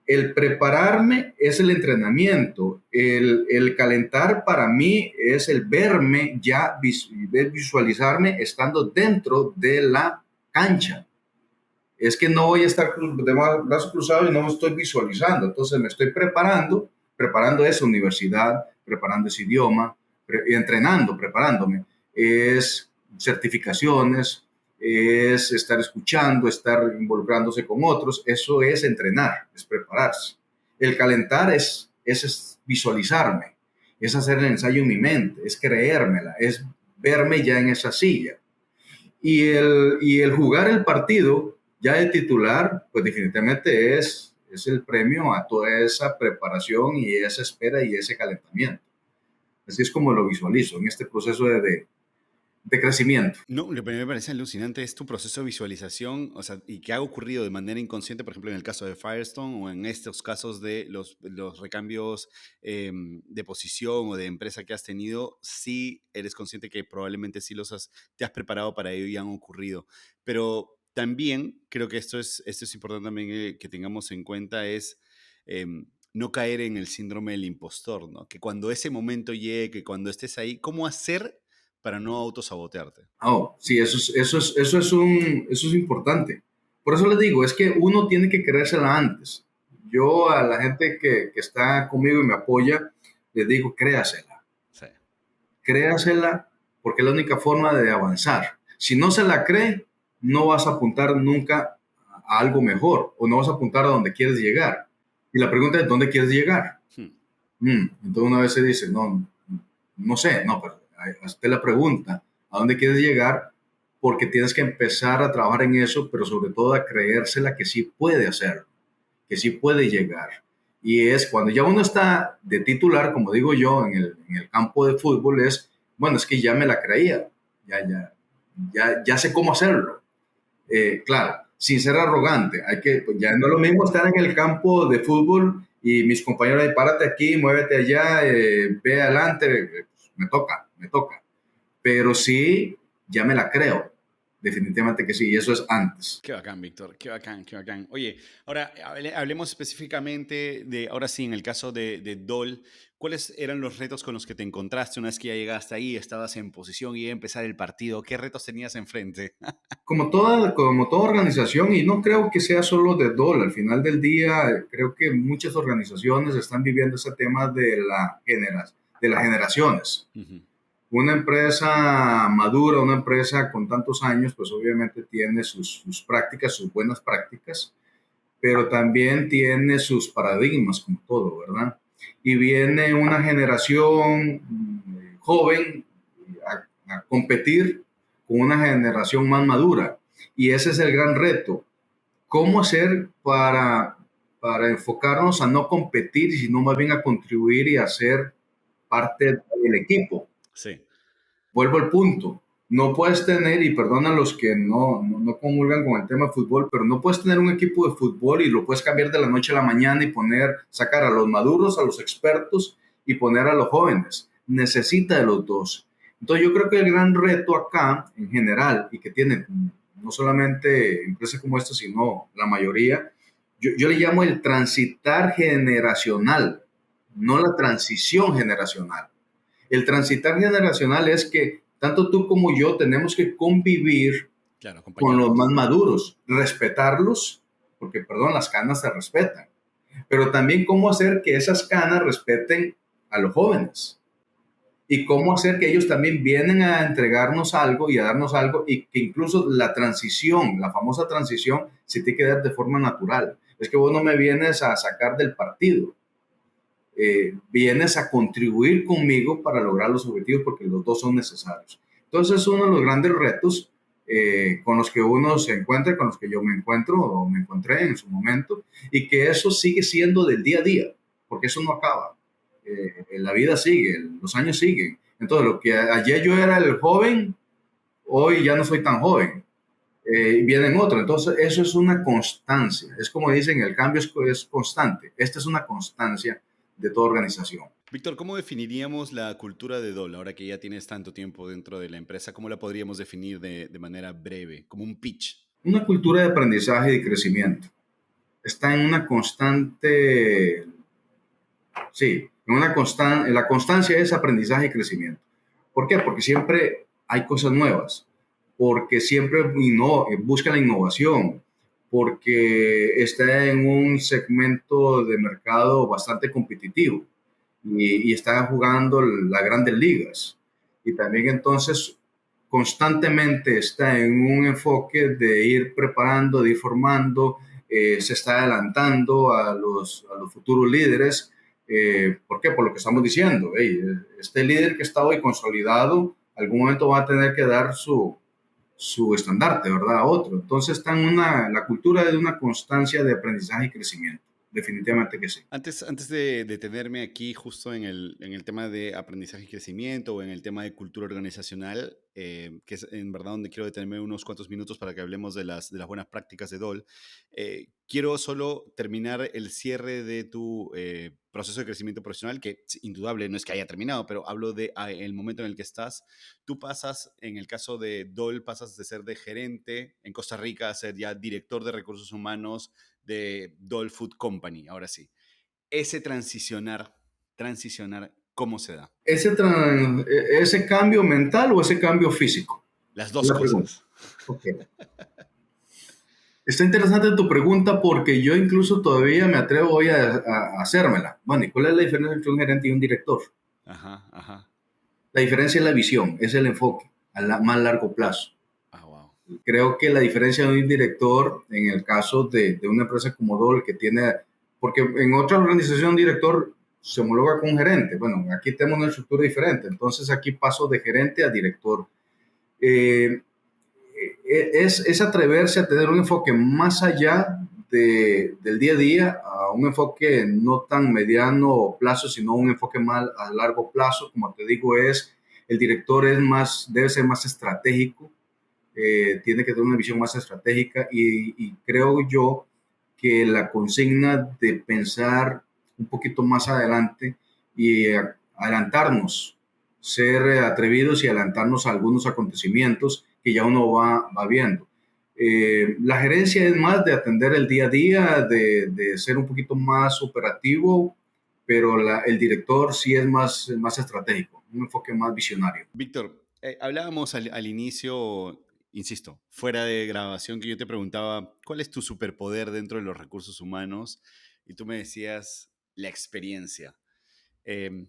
El prepararme es el entrenamiento, el calentar para mí es el verme ya, visualizarme estando dentro de la cancha. Es que no voy a estar de brazos cruzados y no me estoy visualizando, entonces me estoy preparando esa universidad, preparando ese idioma, entrenando, preparándome. Es certificaciones, es estar escuchando, estar involucrándose con otros, eso es entrenar, es prepararse. El calentar es visualizarme, es hacer el ensayo en mi mente, es creérmela, es verme ya en esa silla. Y el jugar el partido ya de titular, pues definitivamente es el premio a toda esa preparación y esa espera y ese calentamiento. Así es como lo visualizo en este proceso de crecimiento. No, lo que me parece alucinante es tu proceso de visualización, o sea, y que ha ocurrido de manera inconsciente, por ejemplo, en el caso de Firestone o en estos casos de los recambios de posición o de empresa que has tenido, sí eres consciente que probablemente sí te has preparado para ello y han ocurrido. Pero también creo que esto es importante también que tengamos en cuenta es no caer en el síndrome del impostor, ¿no? Que cuando ese momento llegue, que cuando estés ahí, ¿cómo hacer para no autosabotearte? Oh, sí, eso es importante. Por eso les digo, es que uno tiene que creérsela antes. Yo a la gente que está conmigo y me apoya, les digo, créasela. Sí. Créasela porque es la única forma de avanzar. Si no se la cree, no vas a apuntar nunca a algo mejor o no vas a apuntar a donde quieres llegar. Y la pregunta es, ¿dónde quieres llegar? Hmm. Entonces una vez se dice, no, no sé, no, pero hazte la pregunta, ¿a dónde quieres llegar? Porque tienes que empezar a trabajar en eso, pero sobre todo a creérsela que sí puede hacerlo, que sí puede llegar. Y es cuando ya uno está de titular, como digo yo, en el campo de fútbol, es, bueno, es que ya me la creía, ya sé cómo hacerlo. Claro, sin ser arrogante, pues ya no es lo mismo estar en el campo de fútbol y mis compañeros, párate aquí, muévete allá, ve adelante, pues, me toca. Pero sí, ya me la creo, definitivamente que sí, y eso es antes. Qué bacán, Víctor, qué bacán, qué bacán. Oye, ahora hablemos específicamente de, ahora sí, en el caso de Dole, ¿cuáles eran los retos con los que te encontraste una vez que ya llegaste ahí, estabas en posición y iba a empezar el partido? ¿Qué retos tenías enfrente? Como toda organización, y no creo que sea solo de Dole, al final del día creo que muchas organizaciones están viviendo ese tema de las generaciones. Ujú. Una empresa madura, una empresa con tantos años, pues obviamente tiene sus prácticas, sus buenas prácticas, pero también tiene sus paradigmas, como todo, ¿verdad? Y viene una generación joven a competir con una generación más madura. Y ese es el gran reto. ¿Cómo hacer para enfocarnos a no competir, sino más bien a contribuir y a ser parte del equipo? Sí. Vuelvo al punto. No puedes tener, y perdona a los que no comulgan con el tema de fútbol, pero no puedes tener un equipo de fútbol y lo puedes cambiar de la noche a la mañana y sacar a los maduros, a los expertos y poner a los jóvenes. Necesita de los dos. Entonces yo creo que el gran reto acá, en general, y que tiene no solamente empresas como esta, sino la mayoría, yo le llamo el transitar generacional, no la transición generacional. El transitar generacional es que tanto tú como yo tenemos que convivir Claro, con los más acompañarlos. maduros, respetarlos, porque, perdón, las canas se respetan, pero también cómo hacer que esas canas respeten a los jóvenes y cómo hacer que ellos también vienen a entregarnos algo y a darnos algo y que incluso la transición, la famosa transición, se tiene que dar de forma natural. Es que vos no me vienes a sacar del partido, vienes a contribuir conmigo para lograr los objetivos porque los dos son necesarios. Entonces es uno de los grandes retos con los que uno se encuentra, con los que yo me encuentro o me encontré en su momento, y que eso sigue siendo del día a día, porque eso no acaba. La vida sigue, los años siguen. Entonces lo que ayer yo era el joven, hoy ya no soy tan joven. Vienen otros. Entonces, eso es una constancia. Es como dicen, el cambio es constante. Esta es una constancia de toda organización. Víctor, ¿cómo definiríamos la cultura de Dole ahora que ya tienes tanto tiempo dentro de la empresa? ¿Cómo la podríamos definir de manera breve, como un pitch? Una cultura de aprendizaje y crecimiento. está en una constante, sí, la constancia es aprendizaje y crecimiento. ¿Por qué? Porque siempre hay cosas nuevas, porque siempre busca la innovación, porque está en un segmento de mercado bastante competitivo y está jugando las grandes ligas. Y también entonces constantemente está en un enfoque de ir preparando, de ir formando, se está adelantando a los futuros líderes. ¿Por qué? Por lo que estamos diciendo. Hey, este líder que está hoy consolidado, algún momento va a tener que dar su estandarte, ¿verdad? A otro. Entonces está en la cultura de una constancia de aprendizaje y crecimiento. Definitivamente que sí. Antes de detenerme aquí justo en el tema de aprendizaje y crecimiento o en el tema de cultura organizacional, que es en verdad donde quiero detenerme unos cuantos minutos para que hablemos de las buenas prácticas de DOL, quiero solo terminar el cierre de tu proceso de crecimiento profesional, que es indudable, no es que haya terminado, pero hablo de el momento en el que estás. Tú pasas, en el caso de DOL, pasas de ser de gerente en Costa Rica a ser ya director de recursos humanos de Dole Food Company, ahora sí. Ese transicionar, ¿cómo se da? ¿Ese cambio mental o ese cambio físico? Las Es dos la pregunta. cosas. Okay. Está interesante tu pregunta porque yo incluso todavía me atrevo hoy a hacérmela. Bueno, ¿y cuál es la diferencia entre un gerente y un director? Ajá, ajá. La diferencia es la visión, es el enfoque más largo plazo. Ah, wow. Creo que la diferencia de un director, en el caso de una empresa como Dole, que tiene, porque en otra organización un director se homologa con un gerente. Bueno, aquí tenemos una estructura diferente, entonces aquí paso de gerente a director. Eh, es atreverse a tener un enfoque más allá del día a día, a un enfoque no tan mediano plazo, sino un enfoque más a largo plazo. Como te digo, el director debe ser más estratégico, tiene que tener una visión más estratégica y creo yo que la consigna de pensar un poquito más adelante y adelantarnos, ser atrevidos y adelantarnos a algunos acontecimientes que ya uno va viendo. La gerencia es más de atender el día a día, de ser un poquito más operativo, pero el director sí es más estratégico, un enfoque más visionario. Víctor, hablábamos al inicio, insisto, fuera de grabación, que yo te preguntaba, ¿cuál es tu superpoder dentro de los recursos humanos? Y tú me decías, la experiencia. Em,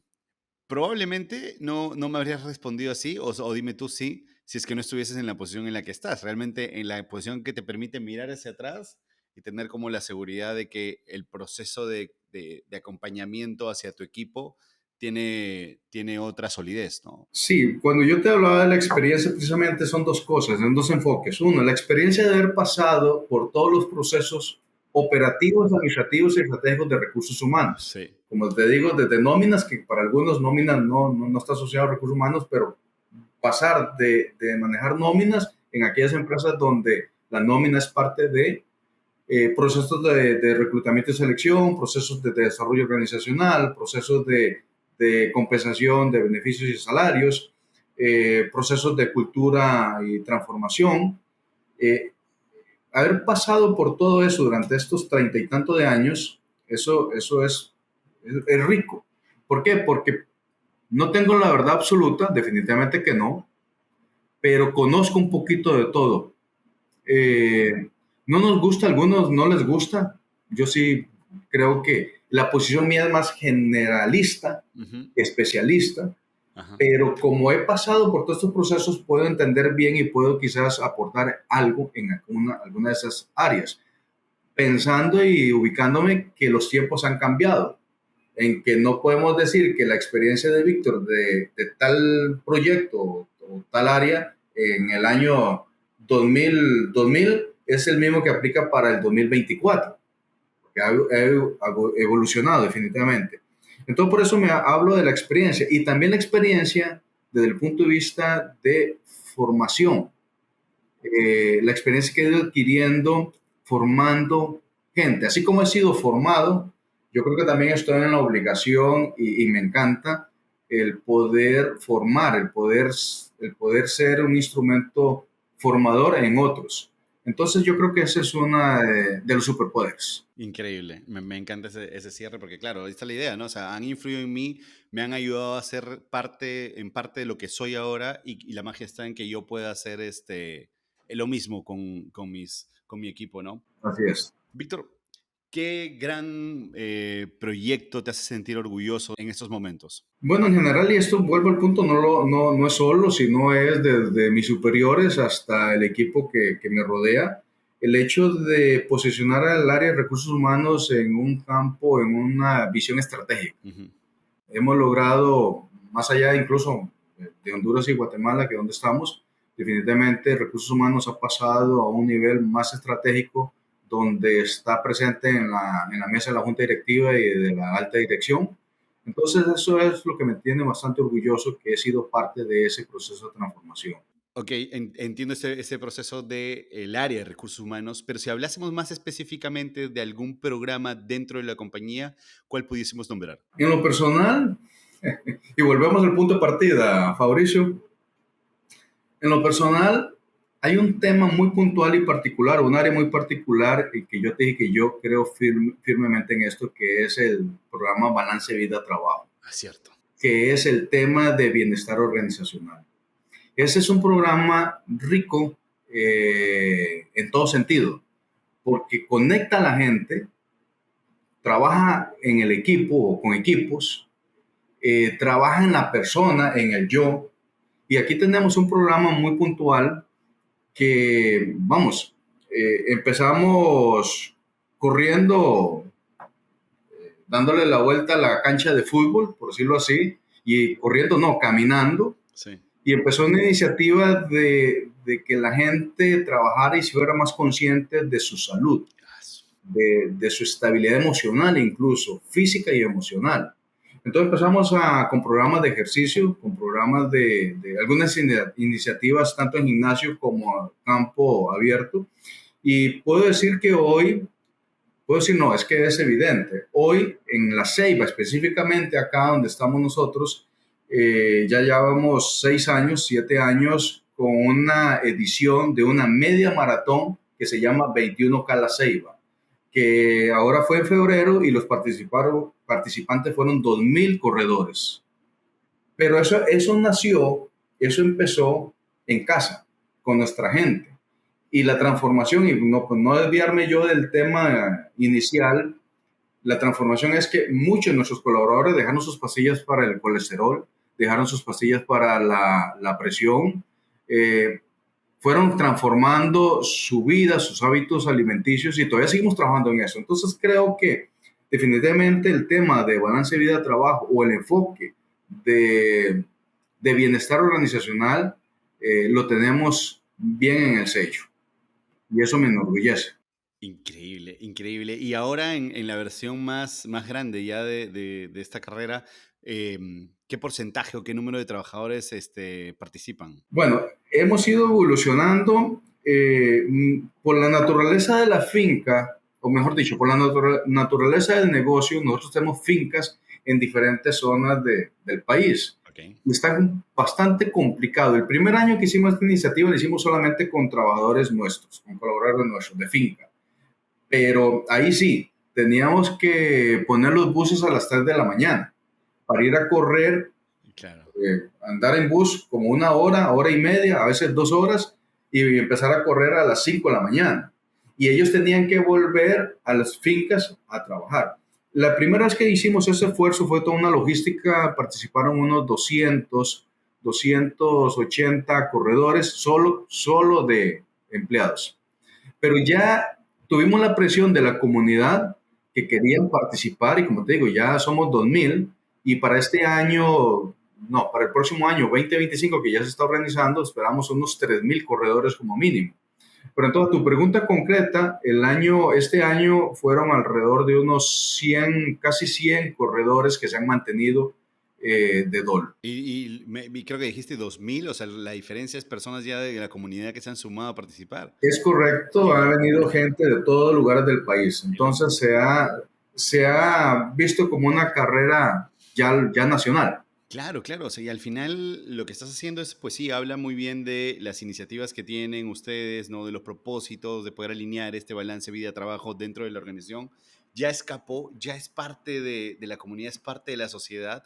Probablemente no me habrías respondido así, o dime tú sí, si es que no estuvieses en la posición en la que estás, realmente en la posición que te permite mirar hacia atrás y tener como la seguridad de que el proceso de acompañamiento hacia tu equipo tiene otra solidez, ¿no? Sí, cuando yo te hablaba de la experiencia, precisamente son dos cosas, son dos enfoques. Uno, la experiencia de haber pasado por todos los procesos operativos, administrativos y estratégicos de recursos humanos. Sí. Como te digo, desde nóminas, que para algunos nóminas no está asociado a recursos humanos, pero pasar de manejar nóminas en aquellas empresas donde la nómina es parte de procesos de reclutamiento y selección, procesos de desarrollo organizacional, procesos de compensación de beneficios y salarios, procesos de cultura y transformación. Eh, Haber pasado por todo eso durante estos 30 y tantos de años, eso es rico. ¿Por qué? Porque no tengo la verdad absoluta, definitivamente que no, pero conozco un poquito de todo. No nos gusta, a algunos no les gusta. Yo sí creo que la posición mía es más generalista, Ujú. especialista, Ajá. pero como he pasado por todos estos procesos, puedo entender bien y puedo quizás aportar algo en alguna de esas áreas, pensando y ubicándome que los tiempos han cambiado, en que no podemos decir que la experiencia de Víctor de tal proyecto o tal área en el año 2000 es el mismo que aplica para el 2024, que ha evolucionado definitivamente. Entonces, por eso me hablo de la experiencia y también la experiencia desde el punto de vista de formación, la experiencia que he ido adquiriendo formando gente. Así como he sido formado, yo creo que también estoy en la obligación y me encanta el poder formar, el poder ser un instrumento formador en otros. Entonces yo creo que esa es una de los superpoderes. Increíble, me encanta ese cierre porque claro, ahí está la idea, ¿no? O sea, han influido en mí, me han ayudado a ser en parte de lo que soy ahora y la magia está en que yo pueda hacer lo mismo con mi equipo, ¿no? Así es. Víctor, ¿qué gran proyecto te hace sentir orgulloso en estos momentos? Bueno, en general, y esto vuelvo al punto, no es solo, sino es desde mis superiores hasta el equipo que me rodea. El hecho de posicionar al área de recursos humanos en un campo, en una visión estratégica. Ujú. Hemos logrado, más allá incluso de Honduras y Guatemala, que es donde estamos, definitivamente recursos humanos ha pasado a un nivel más estratégico, donde está presente en la mesa de la junta directiva y de la alta dirección. Entonces eso es lo que me tiene bastante orgulloso, que he sido parte de ese proceso de transformación. Ok, entiendo ese proceso del área de recursos humanos, pero si hablásemos más específicamente de algún programa dentro de la compañía, ¿cuál pudiésemos nombrar? En lo personal, y volvemos al punto de partida, Fabricio, en lo personal, hay un tema muy puntual y particular, un área muy particular y que yo te dije que yo creo firmemente en esto, que es el programa Balance Vida-Trabajo, Ah, cierto. que es el tema de bienestar organizacional. Ese es un programa rico en todo sentido, porque conecta a la gente, trabaja en el equipo o con equipos, trabaja en la persona, en el yo, y aquí tenemos un programa muy puntual que, vamos, empezamos corriendo, dándole la vuelta a la cancha de fútbol, por decirlo así, y corriendo, no, caminando, Sí. y empezó una iniciativa de que la gente trabajara y se fuera más consciente de su salud, Ah, de su estabilidad emocional, incluso física y emocional. Entonces empezamos con programas de ejercicio, con programas de algunas iniciativas, tanto en gimnasio como campo abierto. Y puedo decir que hoy, puedo decir no, es que es evidente. Hoy en La Ceiba, específicamente acá donde estamos nosotros, ya llevamos 6 años, 7 años con una edición de una media maratón que se llama 21K La Ceiba, que ahora fue en febrero y los participantes fueron 2.000 corredores. Pero eso nació, eso empezó en casa, con nuestra gente. Y la transformación, y no, pues no desviarme yo del tema inicial, la transformación es que muchos de nuestros colaboradores dejaron sus pastillas para el colesterol, dejaron sus pastillas para la presión, eh, fueron transformando su vida, sus hábitos alimenticios y todavía seguimos trabajando en eso. Entonces creo que definitivamente el tema de balance vida-trabajo o el enfoque de, de bienestar organizacional lo tenemos bien en el sello y eso me enorgullece. increíble, increíble. Y ahora en la versión más grande ya de esta carrera, ¿qué porcentaje o qué número de trabajadores participan? Bueno, hemos ido evolucionando por la naturaleza de la finca, o mejor dicho, por la naturaleza del negocio. Nosotros tenemos fincas en diferentes zonas del país. Ok. Y está bastante complicado. El primer año que hicimos esta iniciativa lo hicimos solamente con trabajadores nuestros, con colaboradores nuestros de finca. Pero ahí sí, teníamos que poner los buses a las 3 de la mañana para ir a correr, Claro. andar en bus como una hora, hora y media, a veces 2 horas, y empezar a correr a las 5 de la mañana. Y ellos tenían que volver a las fincas a trabajar. La primera vez que hicimos ese esfuerzo fue toda una logística, participaron unos 280 corredores solo de empleados. Pero ya tuvimos la presión de la comunidad que querían participar y como te digo, ya somos 2.000 y para este año, no, para el próximo año 2025 que ya se está organizando, esperamos unos 3.000 corredores como mínimo. Pero entonces tu pregunta concreta, este año fueron alrededor de unos 100, casi 100 corredores que se han mantenido de DOL. Y creo que dijiste 2000, o sea, la diferencia es personas ya de la comunidad que se han sumado a participar. Es correcto, Qué ha venido locura, gente de todos lugares del país. qué Entonces locura. se ha visto como una carrera ya nacional. Claro, claro. O sea, y al final lo que estás haciendo es, pues sí, habla muy bien de las iniciativas que tienen ustedes, ¿no? De los propósitos, de poder alinear este balance vida-trabajo dentro de la organización. Ya escapó, ya es parte de la comunidad, es parte de la sociedad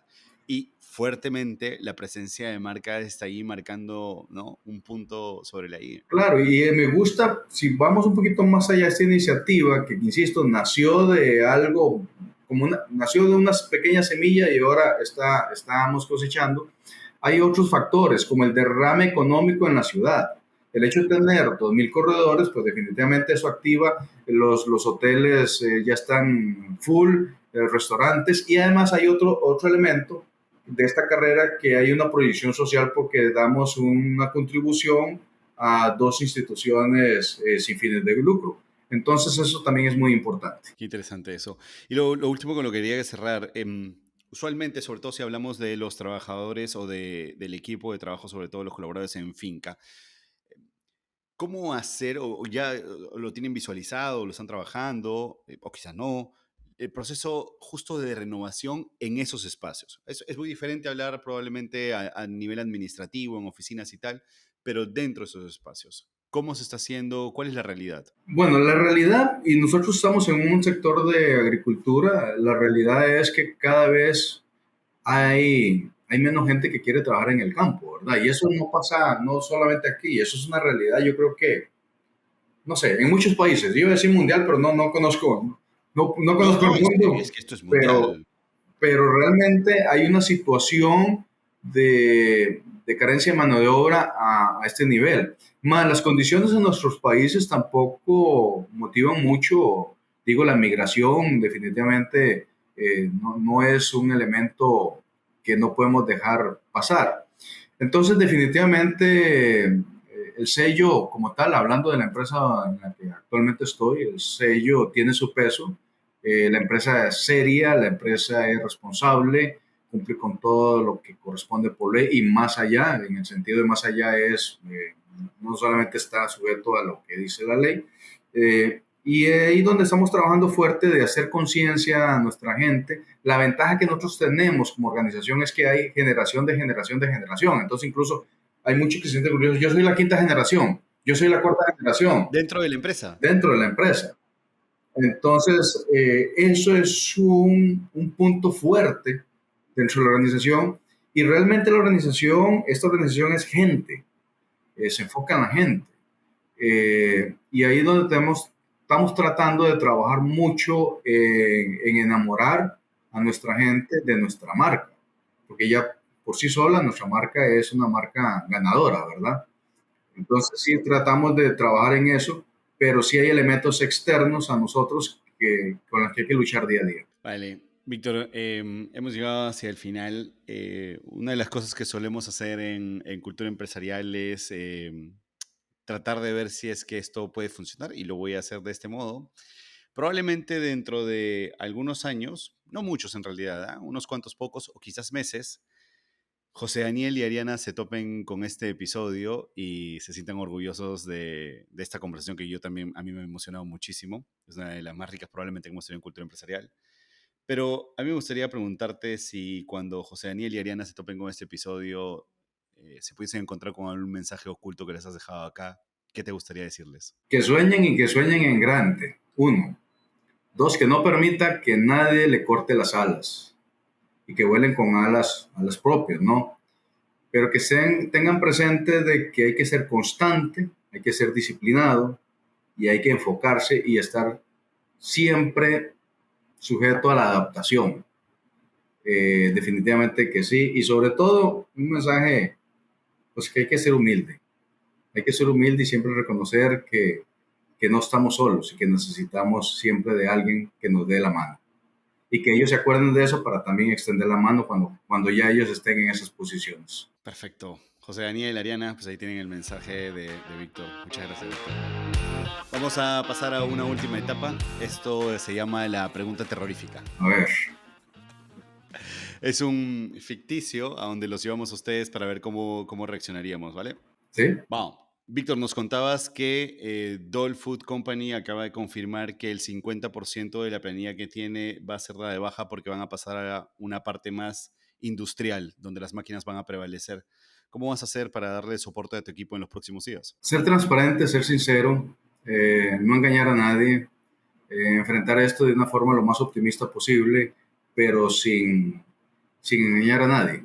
y fuertemente la presencia de marca está ahí marcando, ¿no? Un punto sobre la I. Claro, y me gusta, si vamos un poquito más allá, esta iniciativa que, insisto, nació de algo, nació de unas pequeñas semillas y ahora estamos cosechando. Hay otros factores, como el derrame económico en la ciudad. El hecho de tener 2.000 corredores, pues definitivamente eso activa, los hoteles ya están full, restaurantes, y además hay otro elemento de esta carrera, que hay una proyección social porque damos una contribución a dos instituciones sin fines de lucro. Entonces eso también es muy importante. Qué interesante eso. Y lo último con lo que quería cerrar, usualmente, sobre todo si hablamos de los trabajadores o del equipo de trabajo, sobre todo los colaboradores en finca, ¿cómo hacer, o ya lo tienen visualizado, lo están trabajando, o quizás no, el proceso justo de renovación en esos espacios? Es muy diferente hablar probablemente a nivel administrativo, en oficinas y tal, pero dentro de esos espacios. ¿Cómo se está haciendo? ¿Cuál es la realidad? Bueno, la realidad, y nosotros estamos en un sector de agricultura, la realidad es que cada vez hay menos gente que quiere trabajar en el campo, ¿verdad? Y eso no pasa no solamente aquí, eso es una realidad, yo creo que, no sé, en muchos países, yo iba a decir mundial, pero no conozco, no No, conozco no, el es mundo, que esto es pero mundial. realmente hay una situación de carencia de mano de obra a este nivel. Más las condiciones en nuestros países tampoco motivan mucho, digo, la migración definitivamente no es un elemento que no podemos dejar pasar. Entonces, definitivamente, el sello como tal, hablando de la empresa en la que actualmente estoy, el sello tiene su peso. La empresa es seria, la empresa es responsable, cumple con todo lo que corresponde por ley y más allá, en el sentido de más allá es, no solamente está sujeto a lo que dice la ley, y ahí donde estamos trabajando fuerte de hacer conciencia a nuestra gente. La ventaja que nosotros tenemos como organización es que hay generación de generación de generación. Entonces, incluso hay muchos que se sienten curiosos. Yo soy la quinta generación, yo soy la cuarta generación Dentro de la empresa. dentro de la empresa. Entonces, eso es un punto fuerte dentro de la organización. Y realmente esta organización es gente, se enfoca en la gente. Y ahí es donde estamos tratando de trabajar mucho en enamorar a nuestra gente de nuestra marca, porque ya por sí sola nuestra marca es una marca ganadora, ¿verdad? Entonces sí tratamos de trabajar en eso, pero sí hay elementos externos a nosotros con los que hay que luchar día a día. Vale, Víctor, hemos llegado hacia el final. Una de las cosas que solemos hacer en cultura empresarial es tratar de ver si es que esto puede funcionar y lo voy a hacer de este modo. Probablemente dentro de algunos años, no muchos en realidad, ¿ah? Unos cuantos pocos o quizás meses, José Daniel y Ariana se topen con este episodio y se sientan orgullosos de esta conversación que yo también, a mí me ha emocionado muchísimo. Es una de las más ricas probablemente que hemos tenido en cultura empresarial. Pero a mí me gustaría preguntarte si cuando José Daniel y Ariana se topen con este episodio, se pudiesen encontrar con algún mensaje oculto que les has dejado acá, ¿qué te gustaría decirles? Que sueñen y que sueñen en grande. Uno. Dos, que no permita que nadie le corte las alas y que vuelen con alas propias, ¿no? Pero que tengan presente de que hay que ser constante, hay que ser disciplinado y hay que enfocarse y estar siempre sujeto a la adaptación. Definitivamente que sí. Y sobre todo, un mensaje, pues que hay que ser humilde. Hay que ser humilde y siempre reconocer que no estamos solos y que necesitamos siempre de alguien que nos dé la mano. Y que ellos se acuerden de eso para también extender la mano cuando ya ellos estén en esas posiciones. Perfecto. José Daniel, Ariana, pues ahí tienen el mensaje de Víctor. Muchas gracias, Víctor. Vamos a pasar a una última etapa. Esto se llama la pregunta terrorífica. A ver, Es un ficticio a donde los llevamos a ustedes para ver cómo reaccionaríamos, ¿vale? ¿sí? Vamos. Víctor, nos contabas que Dole Food Company acaba de confirmar que el 50% de la planilla que tiene va a ser dada de baja porque van a pasar a una parte más industrial, donde las máquinas van a prevalecer. ¿Cómo vas a hacer para darle soporte a tu equipo en los próximos días? Ser transparente, ser sincero, no engañar a nadie, enfrentar esto de una forma lo más optimista posible, pero sin engañar a nadie.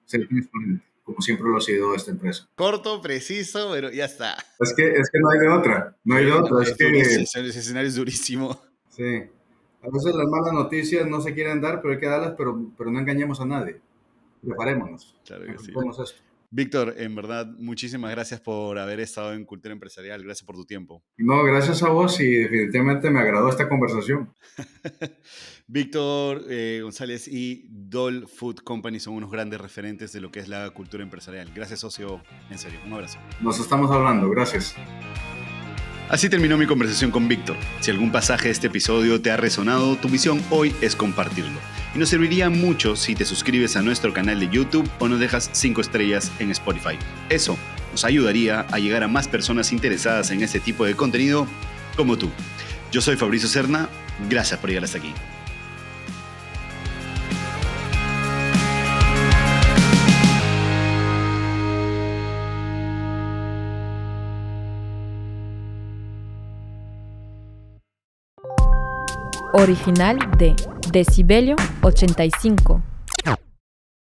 Ser transparente, como siempre lo ha sido esta empresa. Corto, preciso, pero ya está. Es que no hay de otra, no hay de otra. Es que, durísimo, ese escenario es durísimo. sí, a veces las malas noticias no se quieren dar, pero hay que darlas, pero no engañemos a nadie. Preparémonos. Claro que sí. Enfrentemos esto. Víctor, en verdad, muchísimas gracias por haber estado en Cultura Empresarial. Gracias por tu tiempo. No, gracias a vos y definitivamente me agradó esta conversación. Víctor González y Dole Food Company son unos grandes referentes de lo que es la cultura empresarial. Gracias, socio. En serio, un abrazo. Nos estamos hablando. Gracias. Así terminó mi conversación con Víctor. Si algún pasaje de este episodio te ha resonado, tu misión hoy es compartirlo. Y nos serviría mucho si te suscribes a nuestro canal de YouTube o nos dejas 5 estrellas en Spotify. Eso nos ayudaría a llegar a más personas interesadas en este tipo de contenido como tú. Yo soy Fabricio Serna. Gracias por llegar hasta aquí. Original de Decibelio 85.